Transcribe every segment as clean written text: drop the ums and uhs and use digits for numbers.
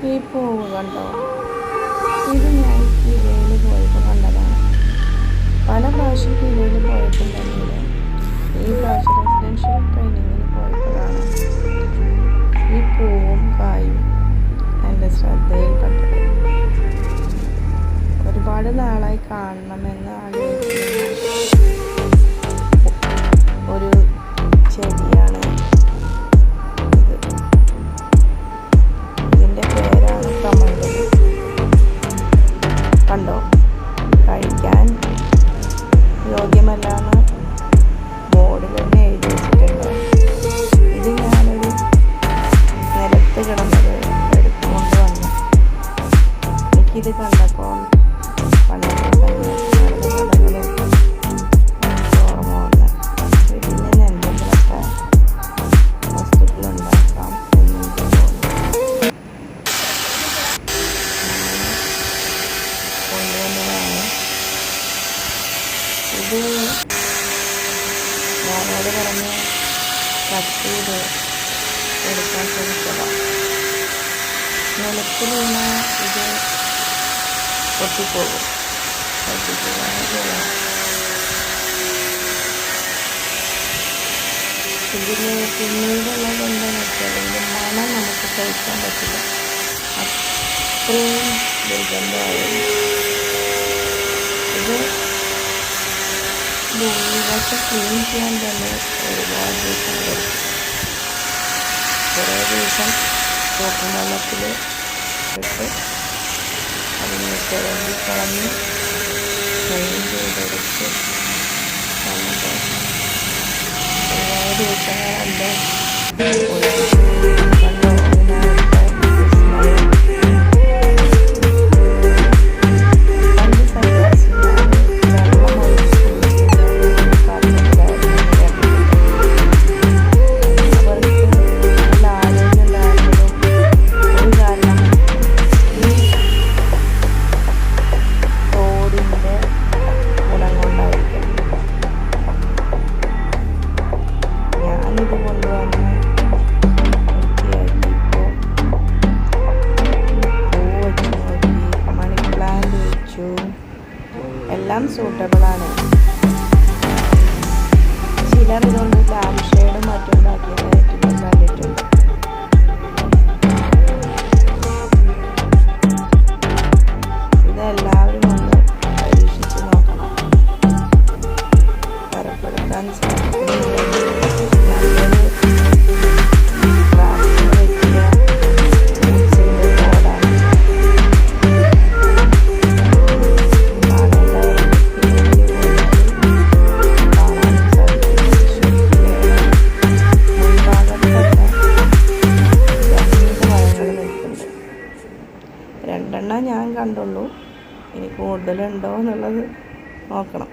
ഈ പൂവ് കണ്ടോ? ഇത് ഞാൻ കിലയിൽ പോയപ്പോൾ കണ്ടതാണ്. പല പ്രാവശ്യം കിലയിൽ പോയിട്ടുണ്ടെങ്കിൽ ഈ പ്രാവശ്യം റെസിഡൻഷ്യൽ ട്രെയിനിങ്ങിന് പോയപ്പോഴാണ് ഈ പൂവും കായും എൻ്റെ ശ്രദ്ധയിൽപ്പെട്ടത്. ഒരുപാട് നാളായി കാണണമെന്ന് ആഗ്രഹിക്കുന്ന ഒരു ചെടിയാണ് ഇത്. ഇതിൻ്റെ പേരാണ് കമണ്ടലി. കണ്ടോ? കഴിക്കാൻ യോഗ്യമല്ലാന്ന് ബോർഡിൽ തന്നെ എഴുതി വെച്ചിട്ടുണ്ട്. ഇത് ഞാനൊരു നിലത്ത് കിടന്നത് എടുത്തുകൊണ്ട് വന്നു. എനിക്കിത് കണ്ടപ്പോൾ പണ്ടത്തെ സന്യാസിമാരുടെ കഥകളും ഓർമ്മ വന്നു. ഇതിൽ നിന്ന് എന്തെങ്കിലുമൊക്കെ വസ്തുക്കളുണ്ടാക്കാം എന്നെനിക്ക് തോന്നി. കൊണ്ടുവന്നതാണ് ഇത്. ഞാനോട് പറഞ്ഞ് കട്ട് ചെയ്ത് എടുക്കാൻ ശ്രമിച്ചതാണ്. നിലത്ത് വീണ ഇത് പൊട്ടിപ്പോകും. പൊട്ടിപ്പോകാൻ ചെയ്യാം. ഇതിൽ പിന്നീടുള്ളത് എന്താണെന്ന് വെച്ചാൽ ഇതിൻ്റെ മണം നമുക്ക് കഴിക്കാൻ പറ്റില്ല. അത്രയും ദുർഗന്ധമായിരുന്നു. ഇത് ഉള്ളിവശം ക്ലീൻ ചെയ്യാൻ തന്നെ ഒരുപാട് ദിവസം എടുക്കും. കുറേ ദിവസം സോപ്പും വെള്ളത്തിൽ ഇട്ട് അതിനെ കിഴങ്ങി കളഞ്ഞ് ക്ലീൻ ചെയ്തെടുത്ത് നമുക്ക് ഒരുപാട് ദിവസങ്ങളെല്ലാം കണ്ടോ? ഇതിനകത്തെ വിസ്മയം. പണ്ട് സന്യാസിമാർ വെള്ളം ഒഴിച്ച് കാത്തിട്ടായിരുന്നു അവർക്ക് നല്ല ആരോഗ്യം ഉണ്ടായിരുന്നതും ഒരു കാരണം ഈ തോടിൻ്റെ ഗുണം കൊണ്ടായിരിക്കും. ഞാനിത് കൊണ്ടുവന്ന് വൃത്തിയാക്കിയപ്പോൾ പൂ വെച്ച് നോക്കി, മണി പ്ലാന്റ് വെച്ചു. എല്ലാം സൂട്ടബിളാണ്. ചിലർ ഇതുകൊണ്ട് ലാമ്പ് ഷെയ്ഡും മറ്റും ഉണ്ടാക്കിയതായിട്ട് ഞാൻ കണ്ടിട്ടുണ്ട്. ഇതെല്ലാവരും ഒന്ന് പരീക്ഷിച്ച് നോക്കണം. തരപ്പെടുത്താൻ സാധിക്കുന്നുണ്ടെങ്കിൽ നല്ലൊരു ക്രാഫ്റ്റിന് പറ്റിയ ഫ്രൂട്ട്സിൻ്റെ തോടാണ്. നാളെല്ലാവരും കിലയിൽ പോയാൽ കാണാൻ സാധിക്കും. മുൻഭാഗത്തൊക്കെ 2 മരങ്ങൾ നിൽക്കുന്നുണ്ട്. 2 ഞാൻ കണ്ടുള്ളൂ. ഇനി കൂടുതലുണ്ടോ എന്നുള്ളത് നോക്കണം.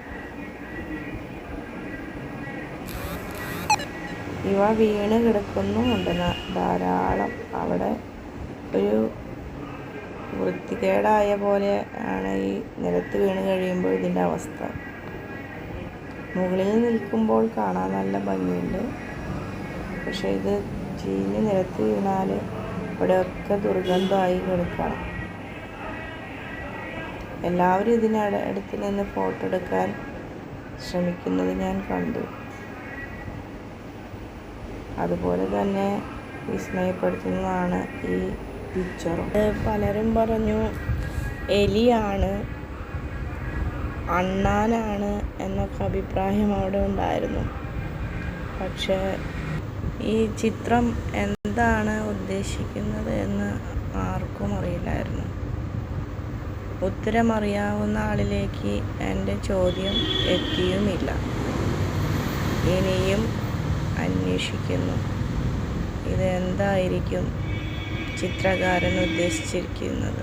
ഇവ വീണ് കിടക്കുന്നുമുണ്ട് ധാരാളം. അവിടെ ഒരു വൃത്തികേടായ പോലെ ആണ് ഈ നിലത്ത് വീണ് കഴിയുമ്പോൾ ഇതിൻ്റെ അവസ്ഥ. മുകളിൽ നിൽക്കുമ്പോൾ കാണാൻ നല്ല ഭംഗിയുണ്ട്. പക്ഷേ ഇത് ചീഞ്ഞ് നിലത്ത് വീണാൽ ഇവിടെയൊക്കെ ദുർഗന്ധമായി കിടക്കണം. എല്ലാവരും ഇതിനടുത്ത് നിന്ന് ഫോട്ടോ എടുക്കാൻ ശ്രമിക്കുന്നത് ഞാൻ കണ്ടു. അതുപോലെ തന്നെ വിസ്മയപ്പെടുത്തുന്നതാണ് ഈ പിക്ചറും. പലരും പറഞ്ഞു എലിയാണ്, അണ്ണാനാണ് എന്നൊക്കെ അഭിപ്രായം അവിടെ ഉണ്ടായിരുന്നു. പക്ഷേ ഈ ചിത്രം എന്താണ് ഉദ്ദേശിക്കുന്നത് എന്ന് ആർക്കും അറിയില്ലായിരുന്നു. ഉത്തരമറിയാവുന്ന ആളിലേക്ക് എൻ്റെ ചോദ്യം എത്തിയുമില്ല. ഇനിയും അന്വേഷിക്കുന്നു. ഇത് എന്തായിരിക്കും ചിത്രകാരൻ ഉദ്ദേശിച്ചിരിക്കുന്നത്.